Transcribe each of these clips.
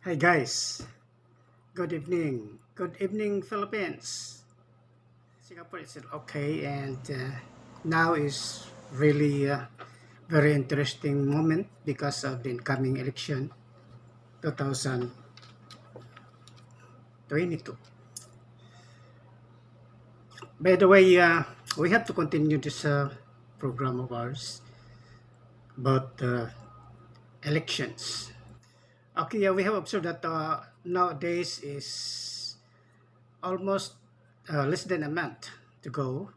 Hi guys, good evening. Good evening, Philippines. Singapore is still okay, and now is really a very interesting moment because of the incoming election 2022. By the way, we have to continue this program of ours about elections. Okay, yeah, we have observed that nowadays is almost less than a month to go,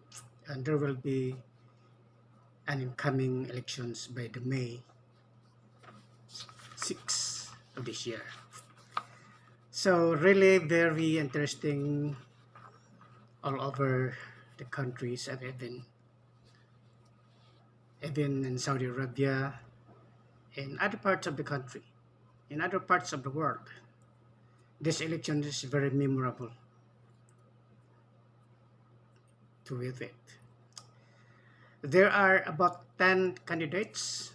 and there will be an incoming elections by the May 6th of this year. So really very interesting all over the countries and even in Saudi Arabia, in other parts of the country, in other parts of the world. This election is very memorable to with it. There are about 10 candidates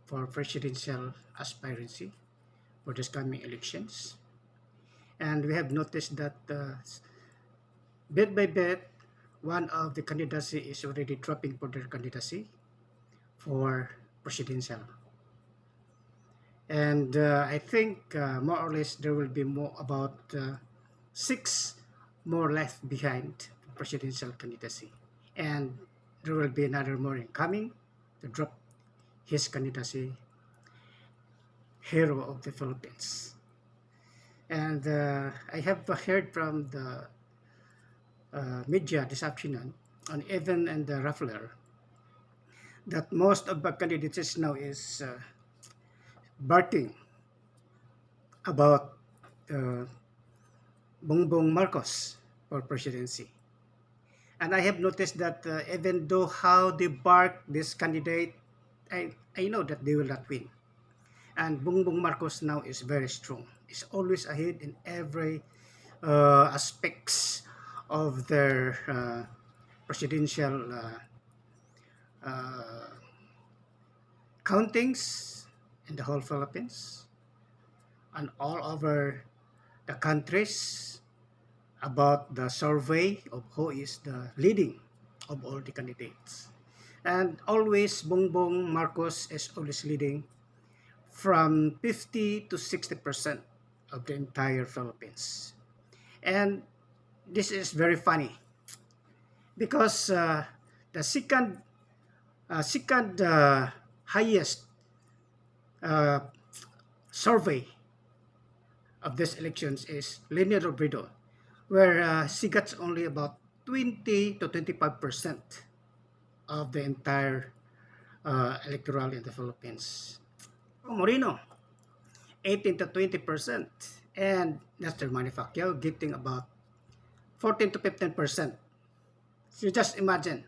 for presidential aspirancy for this coming elections. And we have noticed that bit by bit, one of the candidacy is already dropping for their candidacy for presidential. And I think more or less there will be more about six more left behind presidential candidacy. And there will be another more incoming to drop his candidacy, hero of the Philippines. And I have heard from the media this afternoon on Evan and the Raffler that most of the candidates now is barking about uh, Bongbong Marcos for presidency. And I have noticed that even though how they bark this candidate, I know that they will not win. And Bongbong Marcos now is very strong. He's always ahead in every aspects of their presidential uh, countings in the whole Philippines and all over the countries about the survey of who is the leading of all the candidates. And always Bongbong Marcos is always leading from 50 to 60% of the entire Philippines. And this is very funny because the second highest uh, survey of these elections is Linear Robredo, where she gets only about 20 to 25% of the entire electoral in the Philippines. Moreno, 18 to 20%, and Nestor Manny Pacquiao getting about 14 to 15%. So just imagine,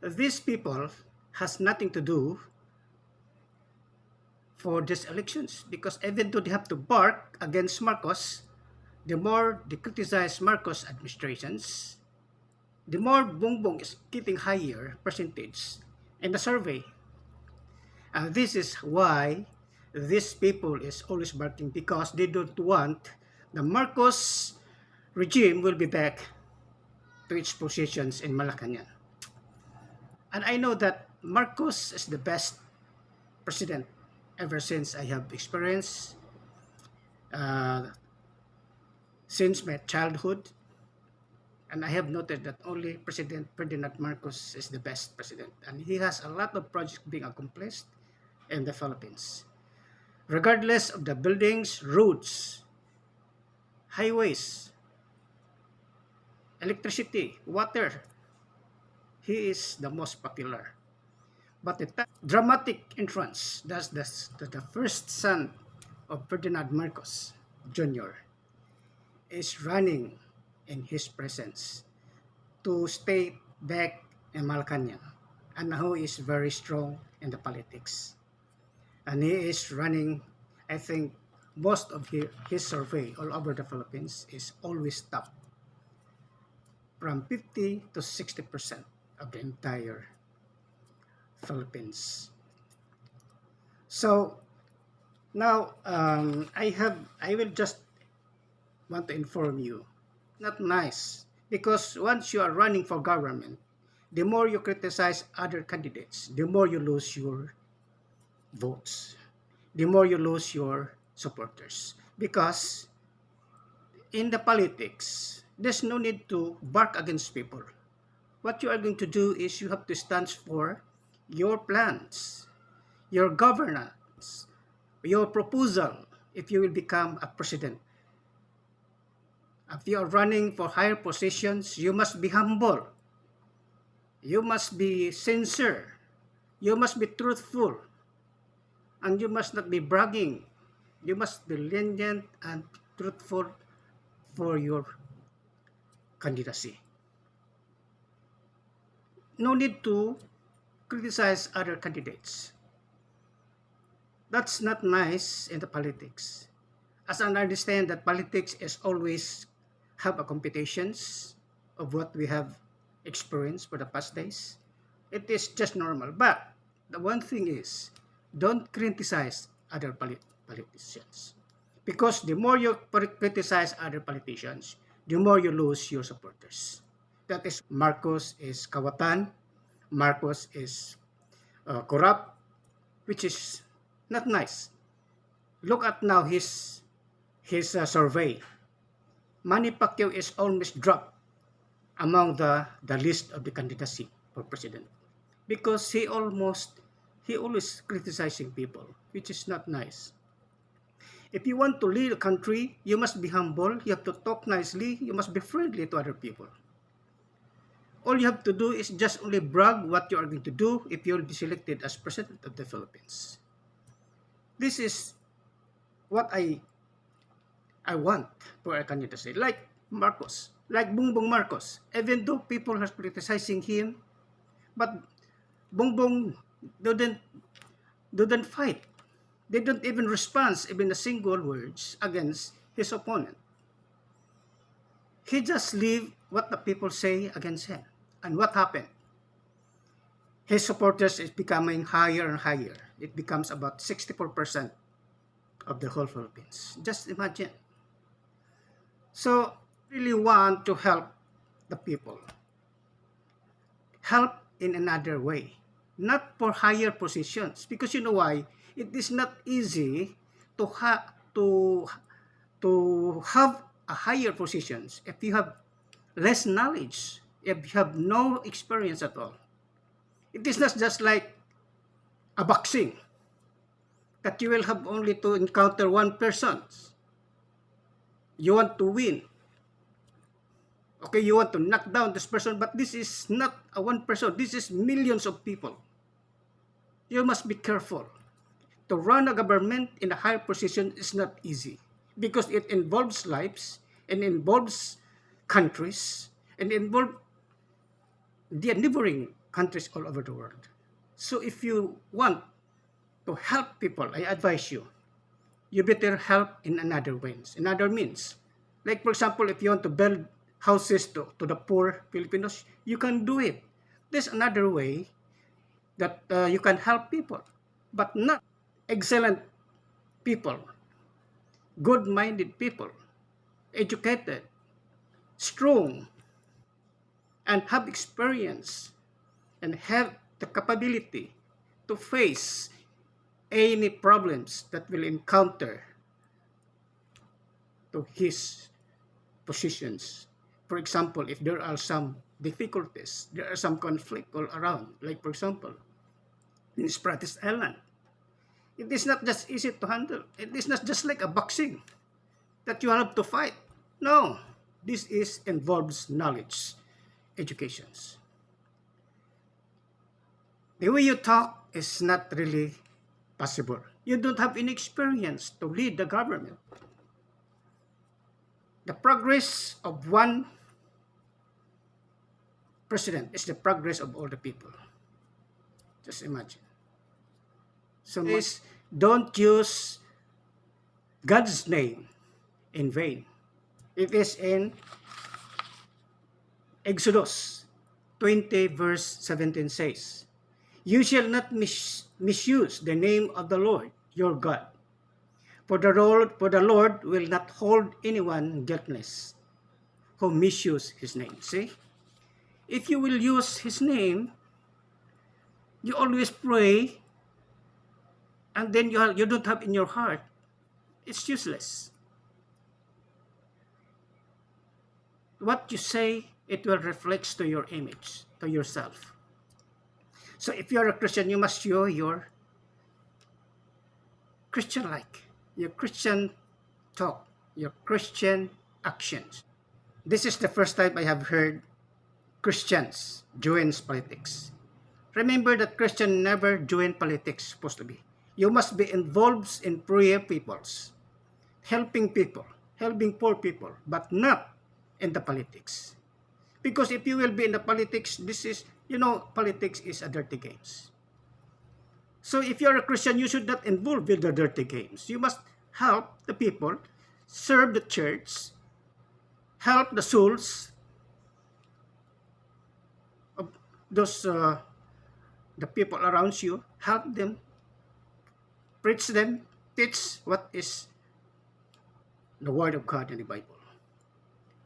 these people has nothing to do for these elections because even though they have to bark against Marcos, the more they criticize Marcos administrations, the more Bongbong is getting higher percentage in the survey. And this is why these people is always barking because they don't want the Marcos regime will be back to its positions in Malacanang. And I know that Marcos is the best president ever since I have experienced uh, since my childhood. And I have noted that only President Ferdinand Marcos is the best president. And he has a lot of projects being accomplished in the Philippines. Regardless of the buildings, roads, highways, electricity, water, he is the most popular. But the dramatic entrance, that's the first son of Ferdinand Marcos Jr., is running in his presence to stay back in Malacanang, and who is very strong in the politics. And he is running, I think, most of his survey all over the Philippines is always top, from 50 to 60% of the entire Philippines. So Now, I will just want to inform you, not nice, because once you are running for government, the more you criticize other candidates, the more you lose your votes, the more you lose your supporters. Because in the politics, there's no need to bark against people. What you are going to do is you have to stand for your plans, your governance, your proposal if you will become a president. If you are running for higher positions, you must be humble. You must be sincere. You must be truthful. And you must not be bragging. You must be lenient and truthful for your candidacy. No need to criticize other candidates. That's not nice in the politics. As I understand that politics is always have a competitions of what we have experienced for the past days. It is just normal. But the one thing is, don't criticize other politicians. Because the more you criticize other politicians, the more you lose your supporters. That is, Marcos is kawatan, Marcos is corrupt, which is not nice. Look at now his survey. Manny Pacquiao is almost dropped among the list of the candidacy for president because he always criticizing people, which is not nice. If you want to lead a country, you must be humble, you have to talk nicely, you must be friendly to other people. All you have to do is just only brag what you are going to do if you'll be selected as president of the Philippines. This is what I want for a candidacy. Like Marcos, like Bongbong Marcos. Even though people are criticizing him, but Bongbong didn't fight. They don't even respond even a single words against his opponent. He just leave what the people say against him. And what happened? His supporters is becoming higher and higher. It becomes about 64% of the whole Philippines. Just imagine. So, really want to help the people. Help in another way. Not for higher positions. Because you know why? It is not easy to have a higher positions if you have less knowledge, if you have no experience at all. It is not just like a boxing that you will have only to encounter one person. You want to win. Okay, you want to knock down this person, but this is not a one person. This is millions of people. You must be careful. To run a government in a higher position is not easy because it involves lives and involves countries and involves the neighboring countries all over the world. So if you want to help people, I advise you, you better help in another ways, in other means. Like for example, if you want to build houses to the poor Filipinos, you can do it. There's another way that you can help people, but not excellent people, good-minded people, educated, strong, and have experience and have the capability to face any problems that will encounter to his positions. For example, if there are some difficulties, there are some conflict all around, like for example, in Spratis Island, it is not just easy to handle. It is not just like a boxing that you have to fight. No, this involves knowledge, educations. The way you talk is not really possible. You don't have any experience to lead the government. The progress of one president is the progress of all the people. Just imagine. So please don't use God's name in vain. It is in Exodus 20 verse 17 says, "You shall not misuse the name of the Lord your God, For the Lord will not hold anyone guiltless who misuse his name. See? If you will use his name, you always pray, and then you don't have in your heart, it's useless. What you say, it will reflect to your image, to yourself. So if you're a Christian, you must show your Christian-like, your Christian talk, your Christian actions. This is the first time I have heard Christians join politics. Remember that Christian never join politics, supposed to be. You must be involved in prayer peoples, people, helping poor people, but not in the politics. Because if you will be in the politics, this is, politics is a dirty games. So if you're a Christian, you should not involve with the dirty games. You must help the people, serve the church, help the souls of those the people around you, help them, preach them, teach what is the word of God in the Bible.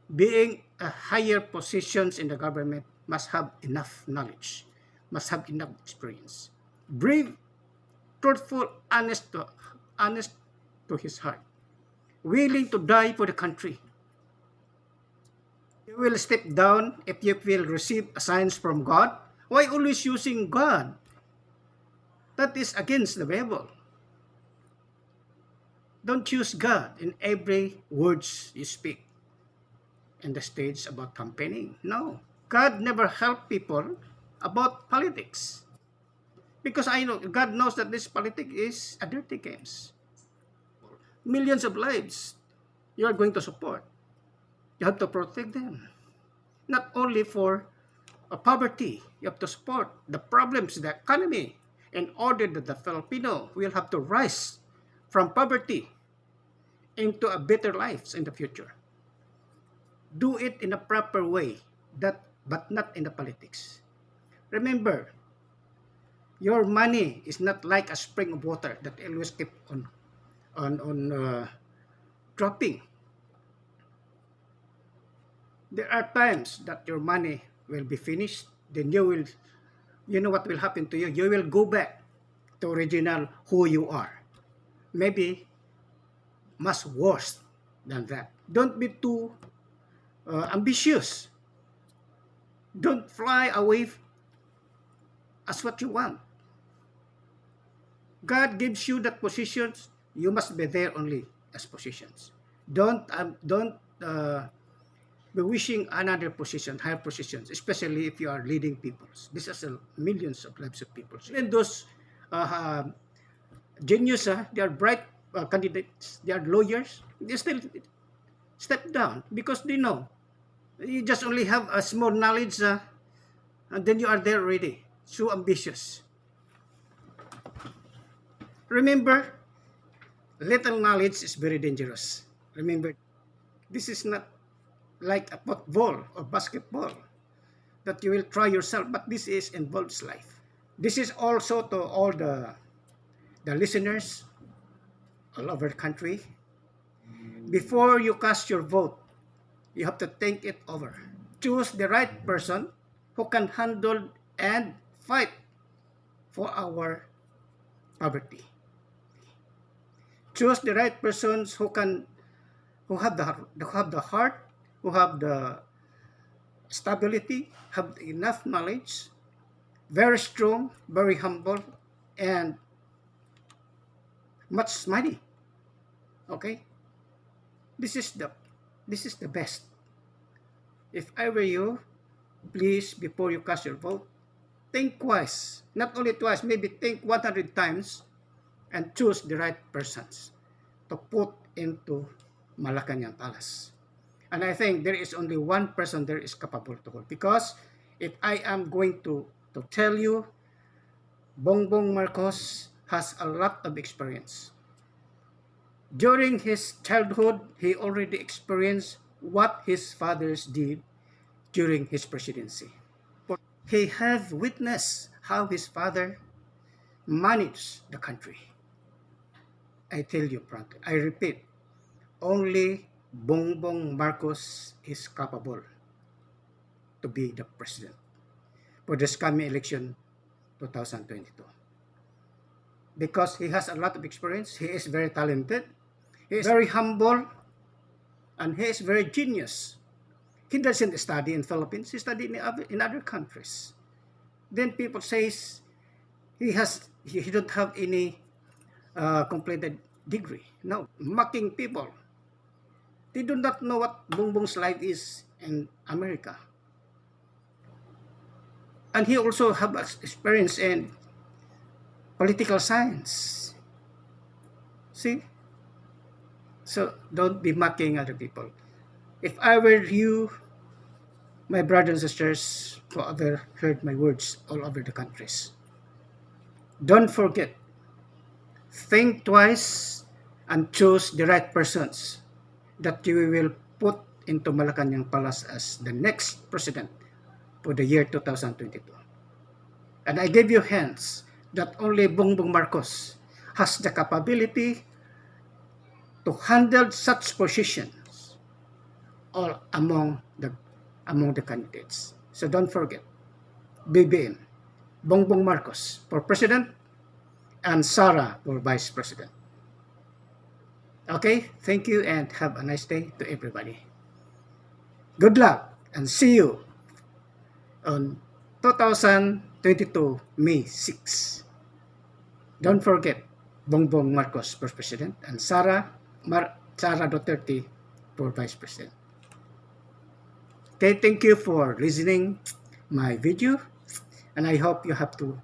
Being a higher positions in the government must have enough knowledge, must have enough experience. Brave, truthful, honest to his heart, willing to die for the country. You will step down if you will receive signs from God. Why always using God? That is against the Bible. Don't use God in every words you speak in the stage about campaigning. No. God never helped people about politics. Because I know God knows that this politics is a dirty games. Millions of lives you are going to support. You have to protect them. Not only for poverty, you have to support the problems, the economy, in order that the Filipino will have to rise from poverty into a better lives in the future. Do it in a proper way, but not in the politics. Remember, your money is not like a spring of water that always keep on dropping. There are times that your money will be finished, then you know what will happen to you. You will go back to original who you are. Maybe much worse than that. Don't be too ambitious. Don't fly away as what you want. God gives you that positions. You must be there only as positions. Don't be wishing another position, higher positions, especially if you are leading peoples. This is millions of lives of people. And those uh, genius, they are bright candidates, they are lawyers, they still step down because they know you just only have a small knowledge, and then you are there already. So ambitious. Remember, little knowledge is very dangerous. Remember, this is not like a football or basketball that you will try yourself, but this is involves life. This is also to all the listeners all over the country. Before you cast your vote, you have to think it over. Choose the right person who can handle and fight for our poverty. Choose the right persons who have the heart, who have the stability, have enough knowledge, very strong, very humble, and much money. Okay, this is the best. If I were you, please, before you cast your vote, think twice. Not only twice, maybe think 100 times and choose the right persons to put into Malacanang Palace. And I think there is only one person there is capable to hold. Because if I am going to tell you, Bongbong Marcos has a lot of experience. During his childhood, he already experienced what his fathers did during his presidency. He has witnessed how his father managed the country. I tell you frankly, I repeat, only Bongbong Marcos is capable to be the president for this coming election 2022. Because he has a lot of experience, he is very talented, he is very humble, and he is very genius. He doesn't study in Philippines, he studied in other countries. Then people says he don't have any completed degree. No, mocking people. They do not know what Bongbong's life is in America. And he also have experience in political science. See? So don't be mocking other people. If I were you, my brothers and sisters who ever heard my words all over the countries, don't forget, think twice and choose the right persons that you will put into Malacanang Palace as the next president for the year 2022. And I give you hints that only Bongbong Marcos has the capability to handle such positions all among the candidates. So don't forget, BBM, Bongbong Marcos for president and Sara for vice president. Okay, thank you and have a nice day to everybody. Good luck and see you on 2022 May 6. Don't forget, Bongbong Marcos for president and Sara Duterte for vice president. Okay, thank you for listening my video, and I hope you have to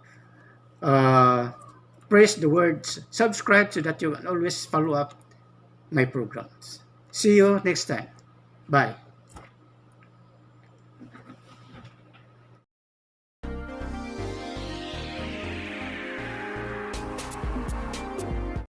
press the words subscribe so that you can always follow up my programs. See you next time. Bye.